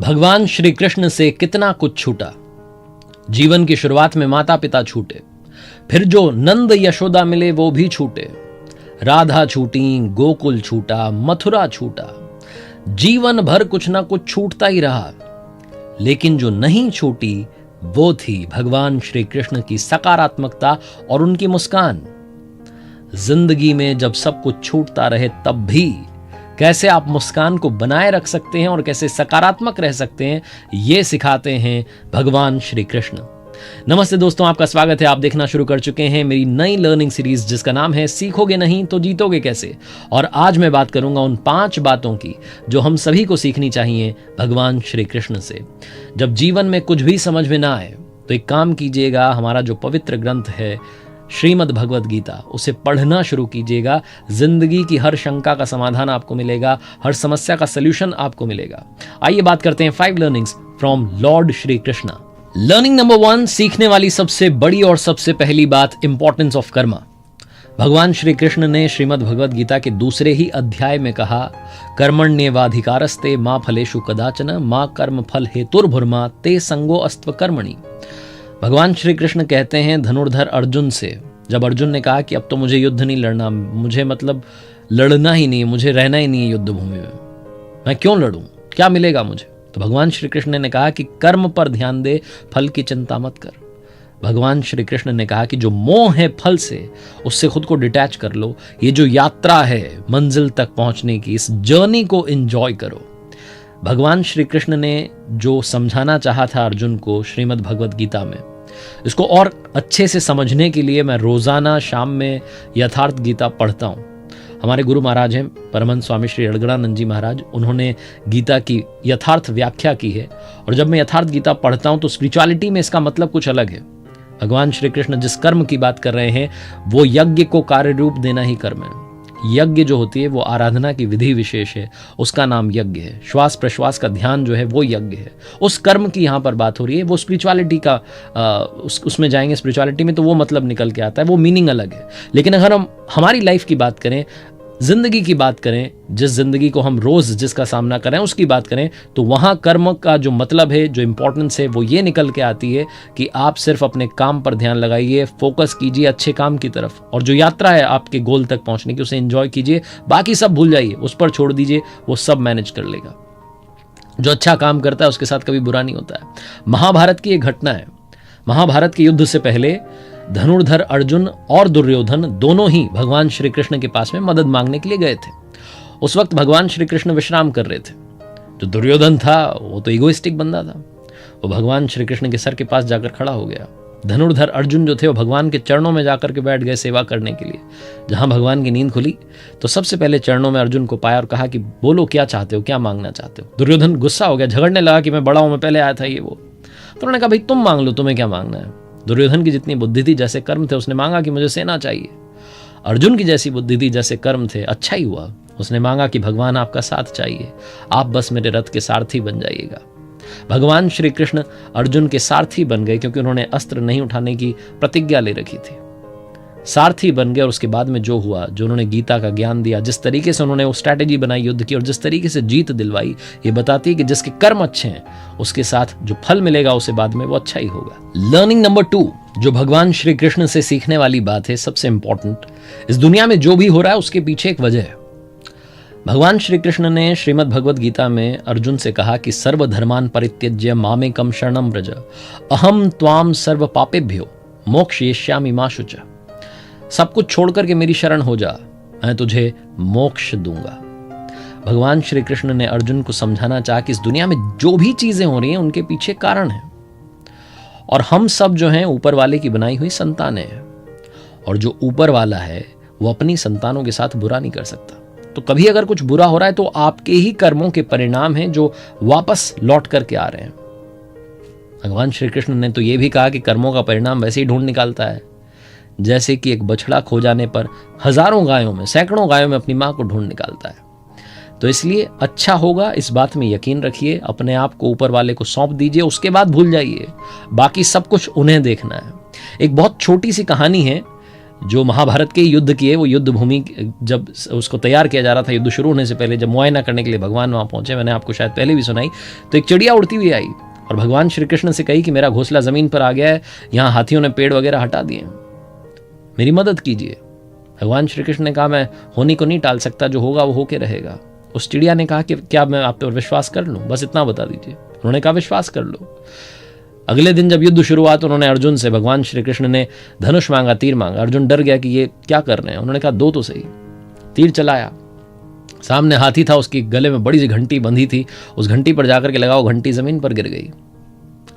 भगवान श्री कृष्ण से कितना कुछ छूटा। जीवन की शुरुआत में माता पिता छूटे, फिर जो नंद यशोदा मिले वो भी छूटे। राधा छूटी, गोकुल छूटा, मथुरा छूटा। जीवन भर कुछ ना कुछ छूटता ही रहा, लेकिन जो नहीं छूटी वो थी भगवान श्री कृष्ण की सकारात्मकता और उनकी मुस्कान। जिंदगी में जब सब कुछ छूटता रहे तब भी कैसे आप मुस्कान को बनाए रख सकते हैं और कैसे सकारात्मक रह सकते हैं, ये सिखाते हैं भगवान श्री कृष्ण। नमस्ते दोस्तों, आपका स्वागत है। आप देखना शुरू कर चुके हैं मेरी नई लर्निंग सीरीज जिसका नाम है सीखोगे नहीं तो जीतोगे कैसे। और आज मैं बात करूंगा उन 5 बातों की जो हम सभी को सीखनी चाहिए भगवान श्री कृष्ण से। जब जीवन में कुछ भी समझ में ना आए तो एक काम कीजिएगा, हमारा जो पवित्र ग्रंथ है श्रीमद् भगवद गीता, उसे पढ़ना शुरू कीजिएगा। जिंदगी की हर शंका का समाधान आपको मिलेगा, हर समस्या का सलूशन आपको मिलेगा। आइए बात करते हैं 5 learnings from Lord Shri Krishna. Learning number 1, सीखने वाली सबसे बड़ी और सबसे पहली बात, इंपॉर्टेंस ऑफ कर्मा। भगवान श्री कृष्ण ने श्रीमद् भगवद गीता के दूसरे ही अध्याय में कहा, कर्मण्येवाधिकारस्ते मा फलेषु कदाचन मा कर्म फल हेतुर्भुर्मा ते संगो अस्त्व कर्मणि। भगवान श्री कृष्ण कहते हैं धनुर्धर अर्जुन से, जब अर्जुन ने कहा कि अब तो मुझे युद्ध नहीं लड़ना, मुझे मतलब लड़ना ही नहीं, मुझे रहना ही नहीं है युद्ध भूमि में, मैं क्यों लड़ूं, क्या मिलेगा मुझे। तो भगवान श्री कृष्ण ने कहा कि कर्म पर ध्यान दे, फल की चिंता मत कर। भगवान श्री कृष्ण ने कहा कि जो मोह है फल से, उससे खुद को डिटैच कर लो। ये जो यात्रा है मंजिल तक पहुंचने की, इस जर्नी को एंजॉय करो। भगवान श्री कृष्ण ने जो समझाना चाहा था अर्जुन को श्रीमद् भगवद गीता में, इसको और अच्छे से समझने के लिए मैं रोजाना शाम में यथार्थ गीता पढ़ता हूँ। हमारे गुरु महाराज हैं परमहंस स्वामी श्री अड़गड़ानंद जी महाराज, उन्होंने गीता की यथार्थ व्याख्या की है। और जब मैं यथार्थ गीता पढ़ता हूँ तो स्पिरिचुअलिटी में इसका मतलब कुछ अलग है। भगवान श्री कृष्ण जिस कर्म की बात कर रहे हैं वो यज्ञ को कार्य रूप देना ही कर्म है। यज्ञ जो होती है वो आराधना की विधि विशेष है, उसका नाम यज्ञ है। श्वास प्रश्वास का ध्यान जो है वो यज्ञ है। उस कर्म की यहाँ पर बात हो रही है। वो स्पिरिचुअलिटी का उसमें जाएंगे, स्पिरिचुअलिटी में तो वो मतलब निकल के आता है, वो मीनिंग अलग है। लेकिन अगर हम हमारी लाइफ की बात करें, जिंदगी की बात करें, जिस जिंदगी को हम रोज जिसका सामना कर रहे हैं उसकी बात करें, तो वहां कर्म का जो मतलब है, जो इंपॉर्टेंस है, वो ये निकल के आती है कि आप सिर्फ अपने काम पर ध्यान लगाइए, फोकस कीजिए अच्छे काम की तरफ, और जो यात्रा है आपके गोल तक पहुंचने की उसे एंजॉय कीजिए। बाकी सब भूल जाइए, उस पर छोड़ दीजिए, वो सब मैनेज कर लेगा। जो अच्छा काम करता है उसके साथ कभी बुरा नहीं होता है। महाभारत की एक घटना है। महाभारत के युद्ध से पहले धनुर्धर अर्जुन और दुर्योधन दोनों ही भगवान श्री कृष्ण के पास में मदद मांगने के लिए गए थे। उस वक्त भगवान श्री कृष्ण विश्राम कर रहे थे। जो दुर्योधन था वो तो इगोइस्टिक बंदा था, वो भगवान श्री कृष्ण के सर के पास जाकर खड़ा हो गया। धनुर्धर अर्जुन जो थे वो भगवान के चरणों में जाकर के बैठ गए सेवा करने के लिए। जहां भगवान की नींद खुली तो सबसे पहले चरणों में अर्जुन को पाया और कहा कि बोलो क्या चाहते हो, क्या मांगना चाहते हो। दुर्योधन गुस्सा हो गया, झगड़ने लगा कि मैं बड़ा हूं, मैं पहले आया था, ये वो। तो उन्होंने कहा भाई तुम मांग लो, तुम्हें क्या मांगना है। दुर्योधन की जितनी बुद्धि थी, जैसे कर्म थे, उसने मांगा कि मुझे सेना चाहिए। अर्जुन की जैसी बुद्धि थी, जैसे कर्म थे, अच्छा ही हुआ, उसने मांगा कि भगवान आपका साथ चाहिए, आप बस मेरे रथ के सारथी बन जाइएगा। भगवान श्री कृष्ण अर्जुन के सारथी बन गए, क्योंकि उन्होंने अस्त्र नहीं उठाने की प्रतिज्ञा ले रखी थी। सारथी बन गए। और उसके बाद में जो हुआ, जो उन्होंने गीता का ज्ञान दिया, जिस तरीके से उन्होंने वो स्ट्रैटेजी बनाई युद्ध की और जिस तरीके से जीत दिलवाई, ये बताती है कि जिसके कर्म अच्छे हैं उसके साथ जो फल मिलेगा उसे बाद में वो अच्छा ही होगा। लर्निंग नंबर 2, जो भगवान श्री कृष्ण से सीखने वाली बात है, सबसे इंपॉर्टेंट, इस दुनिया में जो भी हो रहा है उसके पीछे एक वजह है। भगवान श्री कृष्ण ने श्रीमद् भगवद गीता में अर्जुन से कहा कि सर्वधर्मान परित्यज्य मामेकम शरणं व्रज अहम त्वाम सर्व पापेभ्यो मोक्षयिष्यामि मा शुच। सब कुछ छोड़ करके मेरी शरण हो जा, मैं तुझे मोक्ष दूंगा। भगवान श्री कृष्ण ने अर्जुन को समझाना चाहा कि इस दुनिया में जो भी चीजें हो रही हैं उनके पीछे कारण है, और हम सब जो हैं ऊपर वाले की बनाई हुई संतानें हैं, और जो ऊपर वाला है वो अपनी संतानों के साथ बुरा नहीं कर सकता। तो कभी अगर कुछ बुरा हो रहा है तो आपके ही कर्मों के परिणाम हैं जो वापस लौट करके आ रहे हैं। भगवान श्री कृष्ण ने तो ये भी कहा कि कर्मों का परिणाम वैसे ही ढूंढ निकालता है, जैसे कि एक बछड़ा खो जाने पर हजारों गायों में, सैकड़ों गायों में अपनी मां को ढूंढ निकालता है। तो इसलिए अच्छा होगा, इस बात में यकीन रखिए, अपने आप को ऊपर वाले को सौंप दीजिए, उसके बाद भूल जाइए, बाकी सब कुछ उन्हें देखना है। एक बहुत छोटी सी कहानी है जो महाभारत के युद्ध किए, वो युद्ध भूमि जब उसको तैयार किया जा रहा था, युद्ध शुरू होने से पहले जब मुआयना करने के लिए भगवान वहाँ पहुंचे, मैंने आपको शायद पहले भी सुनाई, तो एक चिड़िया उड़ती हुई आई और भगवान श्री कृष्ण से कही कि मेरा घोंसला ज़मीन पर आ गया है, यहाँ हाथियों ने पेड़ वगैरह हटा दिए, मेरी मदद कीजिए। भगवान श्री कृष्ण ने कहा मैं होने को नहीं टाल सकता, जो होगा वो होके रहेगा। उस चिड़िया ने कहा कि क्या मैं आप पर विश्वास कर लूँ, बस इतना बता दीजिए। उन्होंने कहा विश्वास कर लो। अगले दिन जब युद्ध शुरू हुआ तो उन्होंने अर्जुन से, भगवान श्री कृष्ण ने धनुष मांगा, तीर मांगा। अर्जुन डर गया कि ये क्या कर रहे हैं। उन्होंने कहा दो तो सही। तीर चलाया, सामने हाथी था, उसकी गले में बड़ी सी घंटी बंधी थी, उस घंटी पर जाकर के लगा, वो घंटी जमीन पर गिर गई।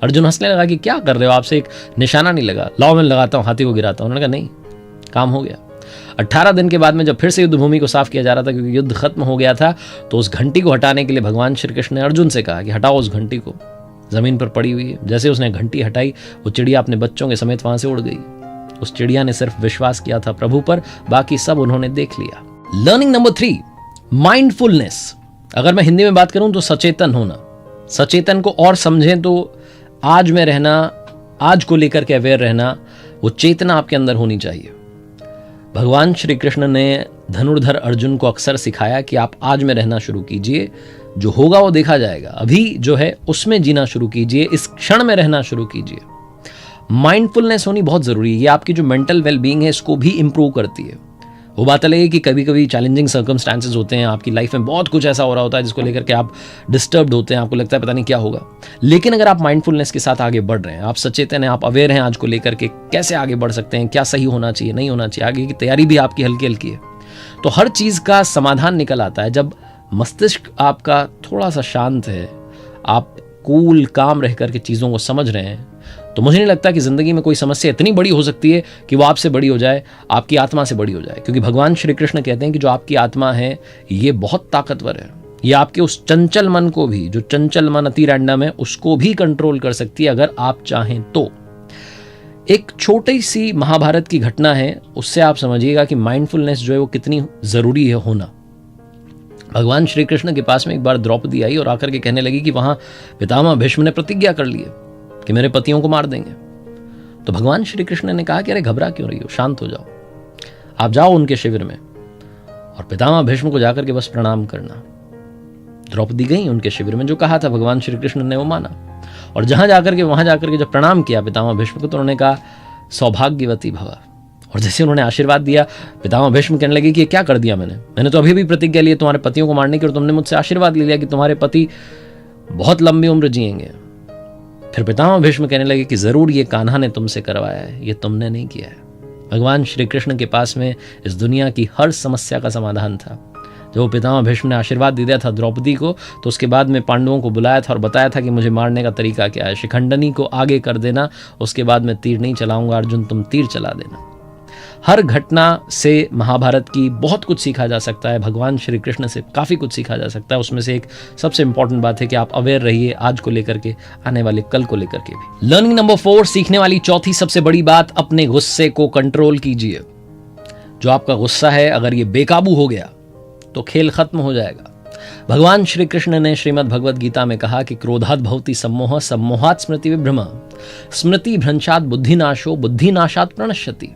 अर्जुन हंसने लगा कि क्या कर रहे हो, आपसे एक निशाना नहीं लगा, लाओ मैं लगाता हूँ, हाथी को गिराता हूँ। उन्होंने कहा नहीं, काम हो गया। 18 दिन के बाद में जब फिर से युद्ध भूमि को साफ किया जा रहा था, क्योंकि युद्ध खत्म हो गया था, तो उस घंटी को हटाने के लिए भगवान श्री कृष्ण ने अर्जुन से कहा कि हटाओ उस घंटी को, जमीन पर पड़ी हुई है। जैसे उसने घंटी हटाई, वो चिड़िया अपने बच्चों के समेत वहां से उड़ गई। उस चिड़िया ने सिर्फ विश्वास किया था प्रभु पर, बाकी सब उन्होंने देख लिया। Learning number 3, mindfulness. अगर मैं हिंदी में बात करूं तो सचेतन होना। सचेतन को और समझें तो आज में रहना, आज को लेकर के अवेयर रहना, वो चेतना आपके अंदर होनी चाहिए। भगवान श्री कृष्ण ने धनुर्धर अर्जुन को अक्सर सिखाया कि आप आज में रहना शुरू कीजिए, जो होगा वो देखा जाएगा, अभी जो है उसमें जीना शुरू कीजिए, इस क्षण में रहना शुरू कीजिए। माइंडफुलनेस होनी बहुत जरूरी है। ये आपकी जो मेंटल वेलबींग है इसको भी इंप्रूव करती है। वो बात अलग है कि कभी कभी चैलेंजिंग सर्कमस्टांसेस होते हैं, आपकी लाइफ में बहुत कुछ ऐसा हो रहा होता है जिसको लेकर के आप डिस्टर्ब्ड होते हैं, आपको लगता है पता नहीं क्या होगा। लेकिन अगर आप माइंडफुलनेस के साथ आगे बढ़ रहे हैं, आप सचेतन हैं, आप अवेयर हैं आज को लेकर के, कैसे आगे बढ़ सकते हैं, क्या सही होना चाहिए, नहीं होना चाहिए, आगे की तैयारी भी आपकी हल्की हल्की है, तो हर चीज़ का समाधान निकल आता है। जब मस्तिष्क आपका थोड़ा सा शांत है, आप कूल काम रह करके चीज़ों को समझ रहे हैं, तो मुझे नहीं लगता कि ज़िंदगी में कोई समस्या इतनी बड़ी हो सकती है कि वो आपसे बड़ी हो जाए, आपकी आत्मा से बड़ी हो जाए। क्योंकि भगवान श्री कृष्ण कहते हैं कि जो आपकी आत्मा है ये बहुत ताकतवर है, ये आपके उस चंचल मन को भी, जो चंचल मन अति रैंडम है, उसको भी कंट्रोल कर सकती है अगर आप चाहें तो। एक छोटी सी महाभारत की घटना है, उससे आप समझिएगा कि माइंडफुलनेस जो है वो कितनी ज़रूरी है होना। भगवान श्री कृष्ण के पास में एक बार द्रौपदी आई और आकर के कहने लगी कि वहां पितामह भीष्म ने प्रतिज्ञा कर ली है कि मेरे पतियों को मार देंगे। तो भगवान श्री कृष्ण ने कहा कि अरे घबरा क्यों रही हो, शांत हो जाओ, आप जाओ उनके शिविर में और पितामह भीष्म को जाकर के बस प्रणाम करना। द्रौपदी गई उनके शिविर में, जो कहा था भगवान श्री कृष्ण ने वो माना, और वहां जाकर के जब प्रणाम किया पितामह भीष्म को, तो उन्होंने कहा सौभाग्यवती भव। और जैसे उन्होंने आशीर्वाद दिया, पितामह भीष्म कहने लगे कि ये क्या कर दिया मैंने तो अभी भी प्रतिज्ञा ली है तुम्हारे पतियों को मारने की, और तुमने मुझसे आशीर्वाद ले लिया कि तुम्हारे पति बहुत लंबी उम्र जिएंगे। फिर पितामह भीष्म कहने लगे कि जरूर ये कान्हा ने तुमसे करवाया है, ये तुमने नहीं किया है। भगवान श्री कृष्ण के पास में इस दुनिया की हर समस्या का समाधान था। जब पितामह भीष्म ने आशीर्वाद दे दिया था द्रौपदी को, तो उसके बाद में पांडवों को बुलाया था और बताया था कि मुझे मारने का तरीका क्या है, शिखंडनी को आगे कर देना, उसके बाद मैं तीर नहीं चलाऊंगा, अर्जुन तुम तीर चला देना। हर घटना से महाभारत की बहुत कुछ सीखा जा सकता है, भगवान श्री कृष्ण से काफ़ी कुछ सीखा जा सकता है। उसमें से एक सबसे इंपॉर्टेंट बात है कि आप अवेयर रहिए आज को लेकर के, आने वाले कल को लेकर के भी। लर्निंग नंबर 4, सीखने वाली चौथी सबसे बड़ी बात, अपने गुस्से को कंट्रोल कीजिए। जो आपका गुस्सा है अगर ये बेकाबू हो गया तो खेल खत्म हो जाएगा। भगवान श्री कृष्ण ने श्रीमद् भगवद गीता में कहा कि क्रोधात् भवति सम्मोह, सम्मोहात् स्मृति विभ्रम, स्मृति भ्रंशात् बुद्धिनाशो, बुद्धिनाशात् प्रणश्यति।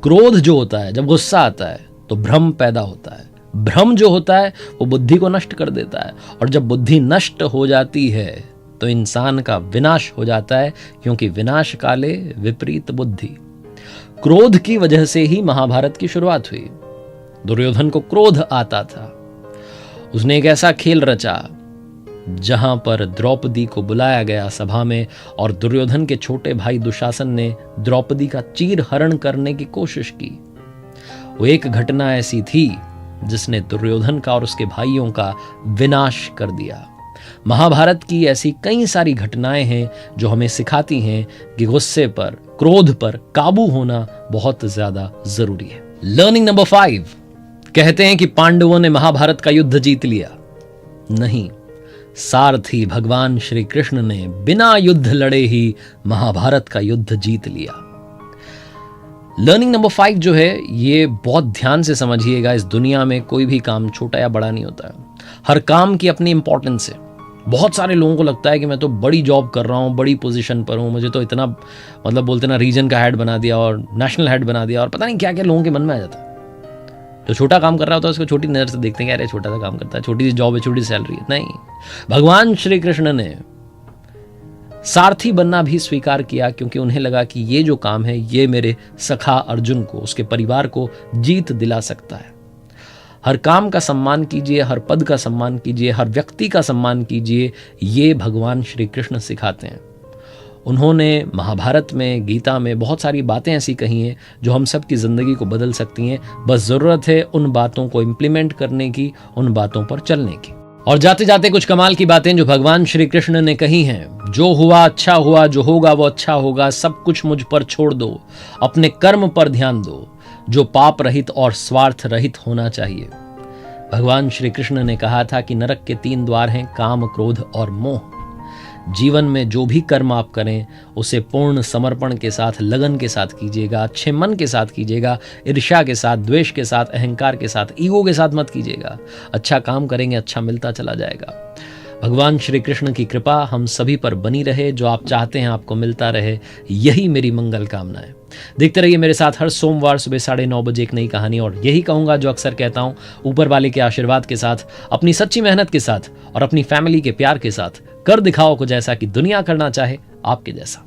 क्रोध जो होता है, जब गुस्सा आता है तो भ्रम पैदा होता है, भ्रम जो होता है वो बुद्धि को नष्ट कर देता है, और जब बुद्धि नष्ट हो जाती है तो इंसान का विनाश हो जाता है, क्योंकि विनाश काले विपरीत बुद्धि। क्रोध की वजह से ही महाभारत की शुरुआत हुई। दुर्योधन को क्रोध आता था, उसने एक ऐसा खेल रचा जहां पर द्रौपदी को बुलाया गया सभा में, और दुर्योधन के छोटे भाई दुशासन ने द्रौपदी का चीर हरण करने की कोशिश की। वो एक घटना ऐसी थी जिसने दुर्योधन का और उसके भाइयों का विनाश कर दिया। महाभारत की ऐसी कई सारी घटनाएं हैं जो हमें सिखाती हैं कि गुस्से पर, क्रोध पर काबू होना बहुत ज्यादा जरूरी है। लर्निंग नंबर 5, कहते हैं कि पांडवों ने महाभारत का युद्ध जीत लिया। नहीं, सारथी भगवान श्री कृष्ण ने बिना युद्ध लड़े ही महाभारत का युद्ध जीत लिया। लर्निंग नंबर 5 जो है, ये बहुत ध्यान से समझिएगा। इस दुनिया में कोई भी काम छोटा या बड़ा नहीं होता है, हर काम की अपनी इंपॉर्टेंस है। बहुत सारे लोगों को लगता है कि मैं तो बड़ी जॉब कर रहा हूँ, बड़ी पोजीशन पर हूँ, मुझे तो इतना मतलब बोलते ना रीजन का हेड बना दिया और नेशनल हेड बना दिया और पता नहीं क्या क्या लोगों के मन में आ जाता है। जो छोटा काम कर रहा होता है उसको छोटी नज़र से देखते हैं कि अरे छोटा सा काम करता है, छोटी सी जॉब है, छोटी सी सैलरी है। नहीं, भगवान श्री कृष्ण ने सारथी बनना भी स्वीकार किया क्योंकि उन्हें लगा कि ये जो काम है ये मेरे सखा अर्जुन को, उसके परिवार को जीत दिला सकता है। हर काम का सम्मान कीजिए, हर पद का सम्मान कीजिए, हर व्यक्ति का सम्मान कीजिए, ये भगवान श्री कृष्ण सिखाते हैं। उन्होंने महाभारत में, गीता में बहुत सारी बातें ऐसी कही हैं जो हम सब की ज़िंदगी को बदल सकती हैं। बस ज़रूरत है उन बातों को इम्प्लीमेंट करने की, उन बातों पर चलने की। और जाते जाते कुछ कमाल की बातें जो भगवान श्री कृष्ण ने कही हैं। जो हुआ अच्छा हुआ, जो होगा वो अच्छा होगा, सब कुछ मुझ पर छोड़ दो, अपने कर्म पर ध्यान दो, जो पाप रहित और स्वार्थ रहित होना चाहिए। भगवान श्री कृष्ण ने कहा था कि नरक के 3 द्वार हैं, काम, क्रोध और मोह। जीवन में जो भी कर्म आप करें उसे पूर्ण समर्पण के साथ, लगन के साथ कीजिएगा, अच्छे मन के साथ कीजिएगा, ईर्ष्या के साथ, द्वेष के साथ, अहंकार के साथ, ईगो के साथ मत कीजिएगा। अच्छा काम करेंगे, अच्छा मिलता चला जाएगा। भगवान श्री कृष्ण की कृपा हम सभी पर बनी रहे, जो आप चाहते हैं आपको मिलता रहे, यही मेरी मंगल कामना है। देखते रहिए मेरे साथ हर सोमवार सुबह 9:30 बजे एक नई कहानी, और यही कहूंगा जो अक्सर कहता हूं, ऊपर वाले के आशीर्वाद के साथ, अपनी सच्ची मेहनत के साथ और अपनी फैमिली के प्यार के साथ कर दिखाओ कुछ ऐसा कि दुनिया करना चाहे आपके जैसा।